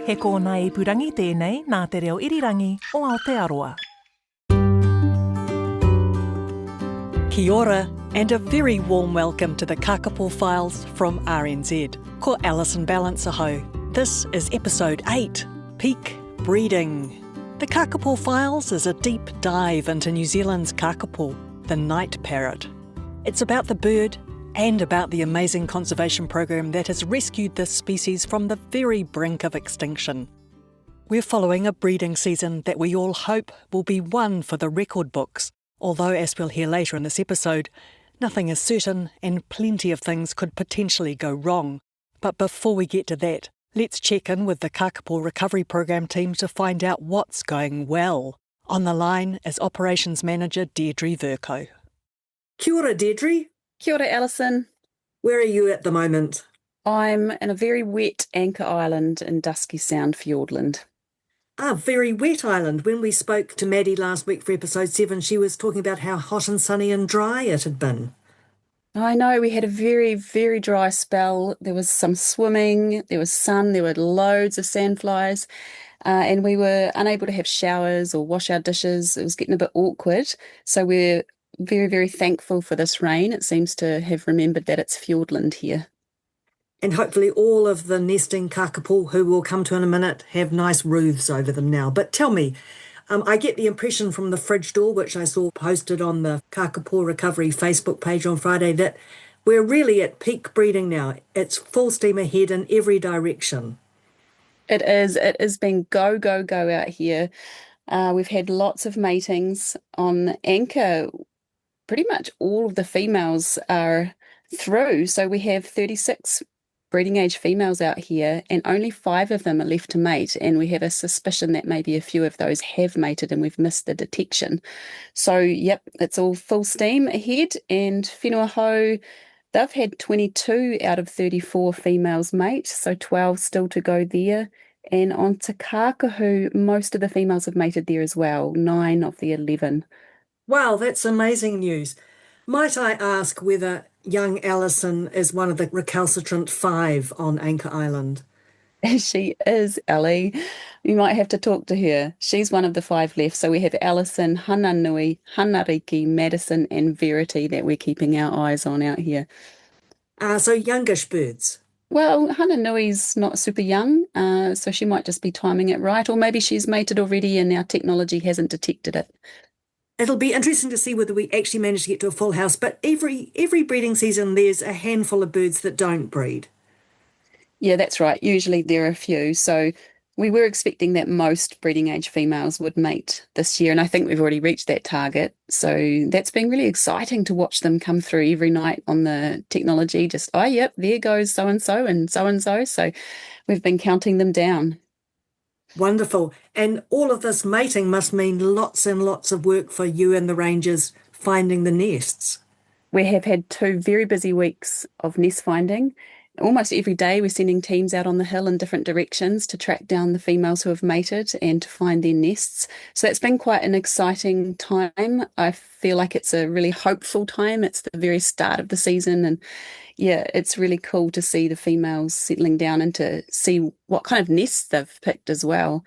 He kōna I purangi tēnei nā te reo irirangi o Aotearoa. Kia ora, and a very warm welcome to the Kākāpō Files from RNZ. Ko Alison Ballance aho. This is episode 8, Peak Breeding. The Kākāpō Files is a deep dive into New Zealand's kakapo, the night parrot. It's about the bird and about the amazing conservation program that has rescued this species from the very brink of extinction. We're following a breeding season that we all hope will be one for the record books, although, as we'll hear later in this episode, nothing is certain and plenty of things could potentially go wrong. But before we get to that, let's check in with the Kākāpō Recovery Programme team to find out what's going well. On the line is Operations Manager Deidre Vercoe. Kia ora, Deidre. Kia ora, Alison. Where are you at the moment? I'm in a very wet anchor island in Dusky Sound, Fiordland. Ah, very wet island. When we spoke to Maddie last week for episode 7, she was talking about how hot and sunny and dry it had been. I know, we had a very, very dry spell. There was some swimming, there was sun, there were loads of sandflies, and we were unable to have showers or wash our dishes. It was getting a bit awkward. So we're very, very thankful for this rain. It seems to have remembered that it's Fiordland here. And hopefully all of the nesting kakapo, who we'll come to in a minute, have nice roofs over them now. But tell me, I get the impression from the fridge door, which I saw posted on the Kākāpō Recovery Facebook page on Friday, that we're really at peak breeding now. It's full steam ahead in every direction. It is. It has been go, go, go out here. We've had lots of matings on anchor. Pretty much all of the females are through. So we have 36 breeding age females out here, and only 5 of them are left to mate, and we have a suspicion that maybe a few of those have mated and we've missed the detection. So yep, it's all full steam ahead. And whenua hou, they've had 22 out of 34 females mate, so 12 still to go there. And on to Kākāpō, most of the females have mated there as well, 9 of the 11. Wow, that's amazing news. Might I ask whether young Alison is one of the recalcitrant 5 on Anchor Island? She is, Ellie. You might have to talk to her. She's one of the 5 left. So we have Alison, Hananui, Hanariki, Madison and Verity that we're keeping our eyes on out here. So youngish birds. Well, Hananui's not super young, so she might just be timing it right, or maybe she's mated already and our technology hasn't detected it. It'll be interesting to see whether we actually manage to get to a full house, but every breeding season there's a handful of birds that don't breed. Yeah, that's right. Usually there are a few. So we were expecting that most breeding age females would mate this year, and I think we've already reached that target. So that's been really exciting to watch them come through every night on the technology. Just, oh, yep, there goes so-and-so and so-and-so. So we've been counting them down. Wonderful. And all of this mating must mean lots and lots of work for you and the rangers finding the nests. We have had 2 very busy weeks of nest finding. Almost every day we're sending teams out on the hill in different directions to track down the females who have mated and to find their nests. So that's been quite an exciting time. I feel like it's a really hopeful time. It's the very start of the season, and yeah, it's really cool to see the females settling down and to see what kind of nests they've picked as well.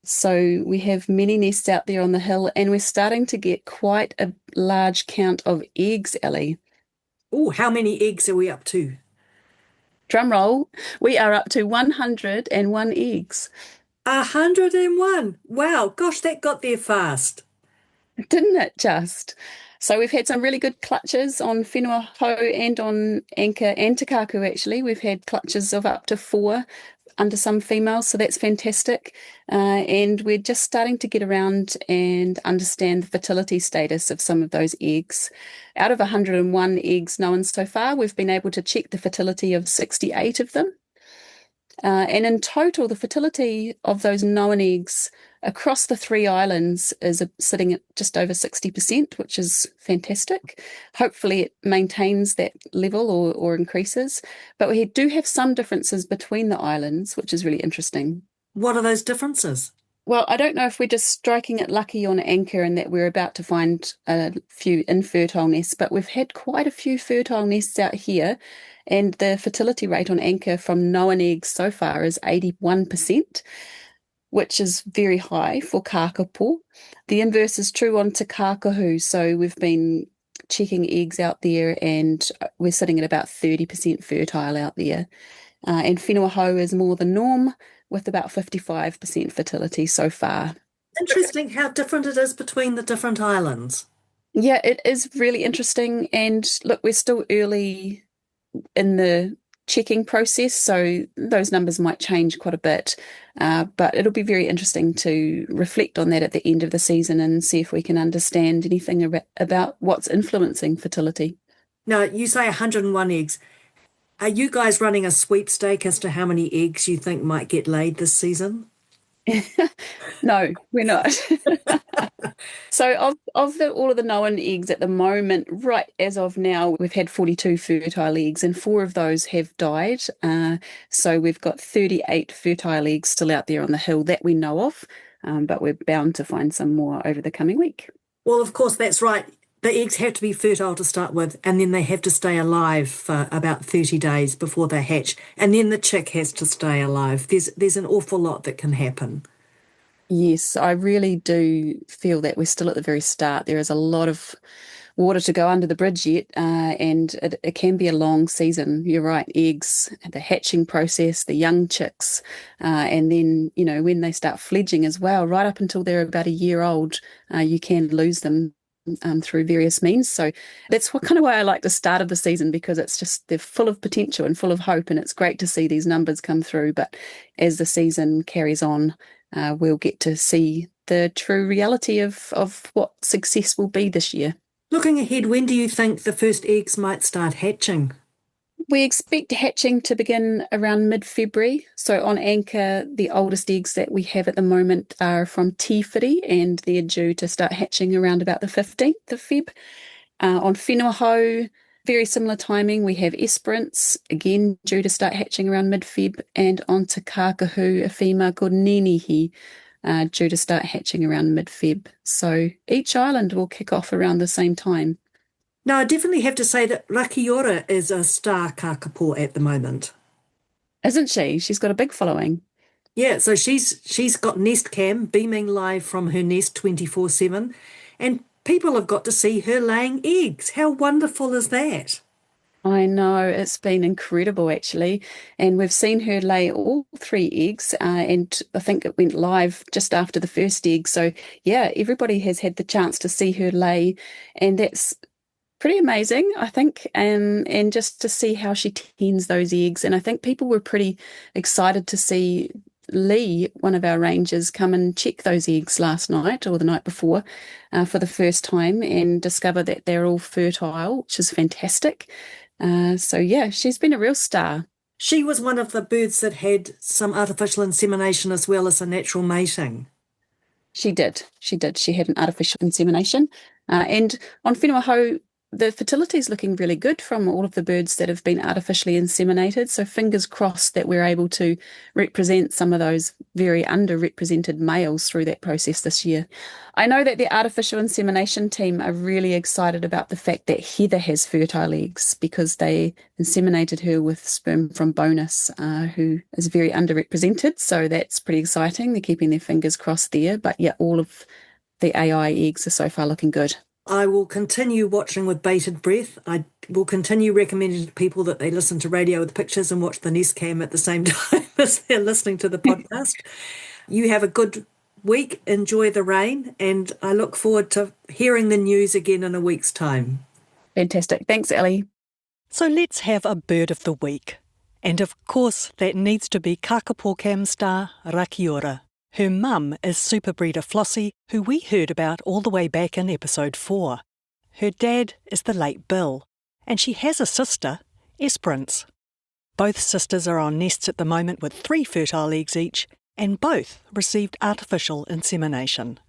So we have many nests out there on the hill, and we're starting to get quite a large count of eggs, Ellie. Oh, how many eggs are we up to? Drum roll, we are up to 101 eggs. 101? Wow, gosh, that got there fast. Didn't it just? So we've had some really good clutches on whenua hou and on anchor and te kākū actually. We've had clutches of up to 4 under some females, so that's fantastic. And we're just starting to get around and understand the fertility status of some of those eggs. Out of 101 eggs known so far, we've been able to check the fertility of 68 of them. And in total, the fertility of those known eggs across the 3 islands is sitting at just over 60%, which is fantastic. Hopefully it maintains that level or increases. But we do have some differences between the islands, which is really interesting. What are those differences? Well, I don't know if we're just striking it lucky on anchor and that we're about to find a few infertile nests, but we've had quite a few fertile nests out here, and the fertility rate on anchor from known eggs so far is 81%, which is very high for Kākāpō. The inverse is true on Te Kākahu, so we've been checking eggs out there and we're sitting at about 30% fertile out there. And whenua hou is more the norm, with about 55% fertility so far. Interesting how different it is between the different islands. Yeah, it is really interesting. And look, we're still early in the checking process, so those numbers might change quite a bit. But it'll be very interesting to reflect on that at the end of the season and see if we can understand anything about what's influencing fertility. Now, you say 101 eggs. Are you guys running a sweepstake as to how many eggs you think might get laid this season? No, we're not. So of all of the known eggs at the moment, right as of now, we've had 42 fertile eggs and 4 of those have died. So we've got 38 fertile eggs still out there on the hill that we know of, but we're bound to find some more over the coming week. Well, of course, that's right. The eggs have to be fertile to start with, and then they have to stay alive for about 30 days before they hatch. And then the chick has to stay alive. There's an awful lot that can happen. Yes, I really do feel that we're still at the very start. There is a lot of water to go under the bridge yet, and it can be a long season. You're right, eggs, the hatching process, the young chicks, and then, when they start fledging as well, right up until they're about a year old, you can lose them through various means. So that's kind of why I like the start of the season, because it's just, they're full of potential and full of hope, and it's great to see these numbers come through. But as the season carries on, we'll get to see the true reality of what success will be this year. Looking ahead, when do you think the first eggs might start hatching? We expect hatching to begin around mid-February. So on anchor, the oldest eggs that we have at the moment are from Tīwhiri, and they're due to start hatching around about the 15th of Feb. On whenua hou, very similar timing. We have esperance, again due to start hatching around mid-Feb, and on Te Kākahu, a female called Ninihi, due to start hatching around mid-Feb. So each island will kick off around the same time. Now, I definitely have to say that Rakiura is a star Kākāpō at the moment. Isn't she? She's got a big following. Yeah, so she's got Nest Cam beaming live from her nest 24/7, and people have got to see her laying eggs. How wonderful is that? I know, it's been incredible actually, and we've seen her lay all 3 eggs, and I think it went live just after the first egg. So yeah, everybody has had the chance to see her lay, and that's pretty amazing, I think, and just to see how she tends those eggs. And I think people were pretty excited to see Lee, one of our rangers, come and check those eggs last night or the night before for the first time, and discover that they're all fertile, which is fantastic. So yeah, she's been a real star. She was one of the birds that had some artificial insemination as well as a natural mating. She did. She had an artificial insemination. And on whenua hou, the fertility is looking really good from all of the birds that have been artificially inseminated. So fingers crossed that we're able to represent some of those very underrepresented males through that process this year. I know that the artificial insemination team are really excited about the fact that Heather has fertile eggs, because they inseminated her with sperm from Bonus, who is very underrepresented. So that's pretty exciting. They're keeping their fingers crossed there. But yeah, all of the AI eggs are so far looking good. I will continue watching with bated breath. I will continue recommending to people that they listen to Radio with Pictures and watch the Nest Cam at the same time as they're listening to the podcast. You have a good week. Enjoy the rain, and I look forward to hearing the news again in a week's time. Fantastic. Thanks, Ellie. So let's have a bird of the week. And of course, that needs to be Kākāpō Cam star Rakiura. Her mum is super breeder Flossie, who we heard about all the way back in episode 4. Her dad is the late Bill, and she has a sister, Esperance. Both sisters are on nests at the moment with 3 fertile eggs each, and both received artificial insemination.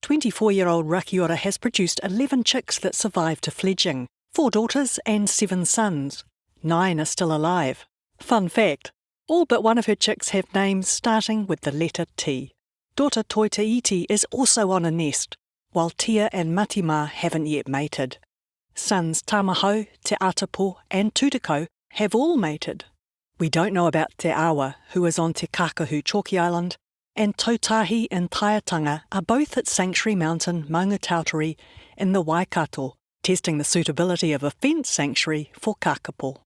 24-year-old Rakiura has produced 11 chicks that survived to fledging, 4 daughters and 7 sons. 9 are still alive. Fun fact, all but one of her chicks have names starting with the letter T. daughter Toitaiti is also on a nest, while Tia and Matima haven't yet mated. Sons Tamahau, Te Atapo and Tutako have all mated. We don't know about Te Awa, who is on Te Kākahu Chalky Island, and Tautahi and Taiatanga are both at Sanctuary Mountain Maungatautari in the Waikato, testing the suitability of a fenced sanctuary for Kākāpō.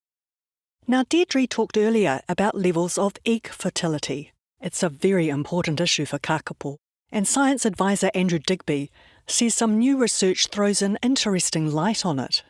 Now, Deidre talked earlier about levels of egg fertility. It's a very important issue for Kākāpō, and science advisor Andrew Digby says some new research throws an interesting light on it.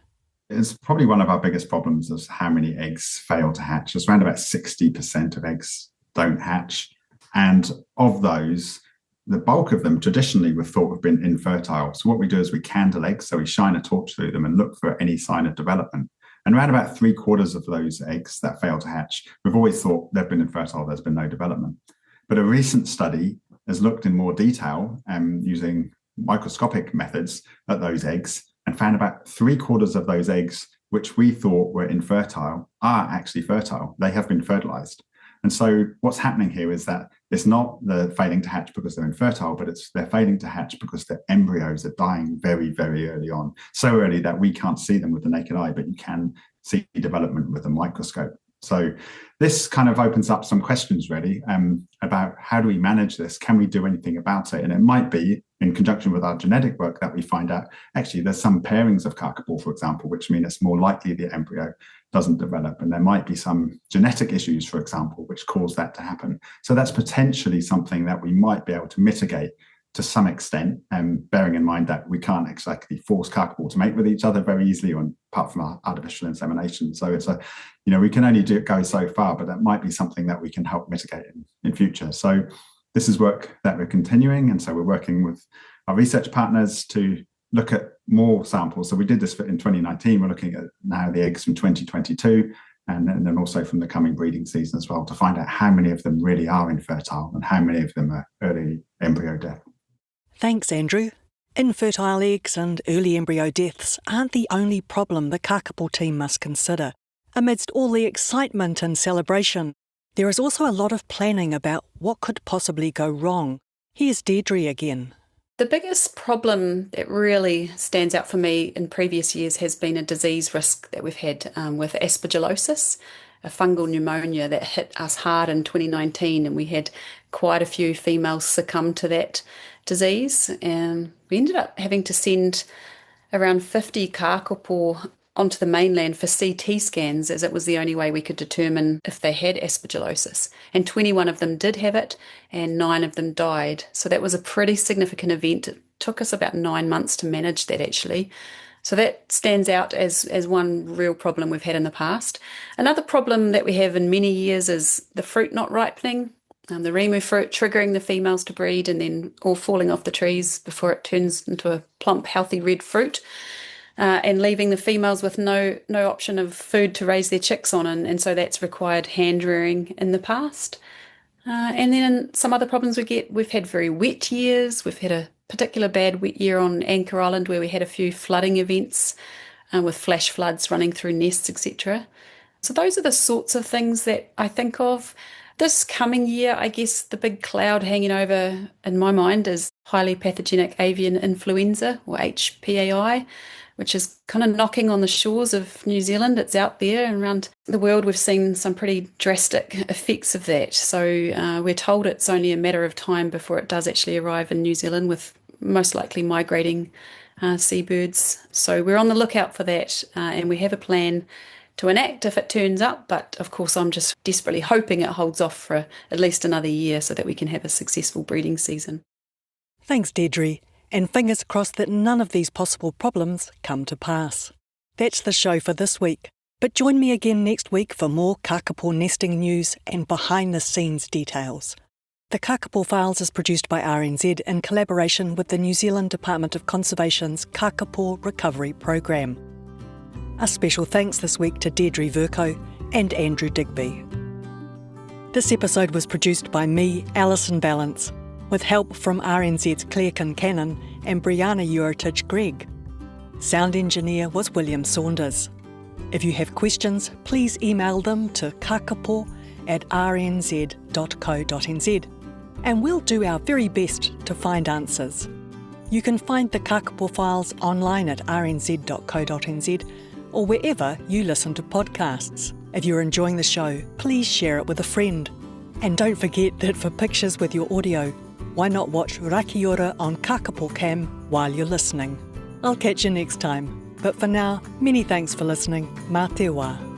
It's probably one of our biggest problems is how many eggs fail to hatch. It's around about 60% of eggs don't hatch. And of those, the bulk of them traditionally were thought to have been infertile. So what we do is we candle eggs, so we shine a torch through them and look for any sign of development. And around about 3/4 of those eggs that fail to hatch, we've always thought they've been infertile, there's been no development. But a recent study has looked in more detail using microscopic methods at those eggs and found about 3/4 of those eggs, which we thought were infertile, are actually fertile. They have been fertilized. And so what's happening here is that it's not the failing to hatch because they're infertile, but they're failing to hatch because the embryos are dying very, very early on. So early that we can't see them with the naked eye, but you can see development with a microscope. So this kind of opens up some questions really about how do we manage this? Can we do anything about it? And it might be in conjunction with our genetic work that we find out, actually, there's some pairings of Kākāpō, for example, which mean it's more likely the embryo doesn't develop. And there might be some genetic issues, for example, which cause that to happen. So that's potentially something that we might be able to mitigate to some extent, bearing in mind that we can't exactly force Kākāpō to mate with each other very easily, apart from our artificial insemination. So it's we can only go so far, but that might be something that we can help mitigate in future. So this is work that we're continuing. And so we're working with our research partners to look at more samples. So we did this in 2019. We're looking at now the eggs from 2022 and then also from the coming breeding season as well to find out how many of them really are infertile and how many of them are early embryo death. Thanks, Andrew. Infertile eggs and early embryo deaths aren't the only problem the Kākāpō team must consider. Amidst all the excitement and celebration, there is also a lot of planning about what could possibly go wrong. Here's Deidre again. The biggest problem that really stands out for me in previous years has been a disease risk that we've had with aspergillosis, a fungal pneumonia that hit us hard in 2019, and we had quite a few females succumb to that disease. And we ended up having to send around 50 Kākāpō onto the mainland for CT scans, as it was the only way we could determine if they had aspergillosis. And 21 of them did have it, and 9 of them died. So that was a pretty significant event. It took us about 9 months to manage that, actually. So that stands out as one real problem we've had in the past. Another problem that we have in many years is the fruit not ripening, the rimu fruit triggering the females to breed and then all falling off the trees before it turns into a plump, healthy red fruit. And leaving the females with no option of food to raise their chicks on. And so that's required hand rearing in the past. And then some other problems we've had very wet years. We've had a particular bad wet year on Anchor Island where we had a few flooding events with flash floods running through nests, etc. So those are the sorts of things that I think of. This coming year, I guess the big cloud hanging over in my mind is highly pathogenic avian influenza, or HPAI, which is kind of knocking on the shores of New Zealand. It's out there, and around the world we've seen some pretty drastic effects of that. So we're told it's only a matter of time before it does actually arrive in New Zealand, with most likely migrating seabirds. So we're on the lookout for that, and we have a plan to enact if it turns up. But of course, I'm just desperately hoping it holds off for at least another year so that we can have a successful breeding season. Thanks, Deidre. And fingers crossed that none of these possible problems come to pass. That's the show for this week. But join me again next week for more Kākāpō nesting news and behind-the-scenes details. The Kākāpō Files is produced by RNZ in collaboration with the New Zealand Department of Conservation's Kākāpō Recovery Programme. A special thanks this week to Deidre Vercoe and Andrew Digby. This episode was produced by me, Alison Ballance, with help from RNZ's Claire Kincannon and Brianna Uritage-Gregg. Sound engineer was William Saunders. If you have questions, please email them to kākāpō@rnz.co.nz. and we'll do our very best to find answers. You can find the Kākāpō Files online at rnz.co.nz or wherever you listen to podcasts. If you're enjoying the show, please share it with a friend. And don't forget that for pictures with your audio, why not watch Rakiura on Kākāpō Cam while you're listening? I'll catch you next time. But for now, many thanks for listening. Mā te wā.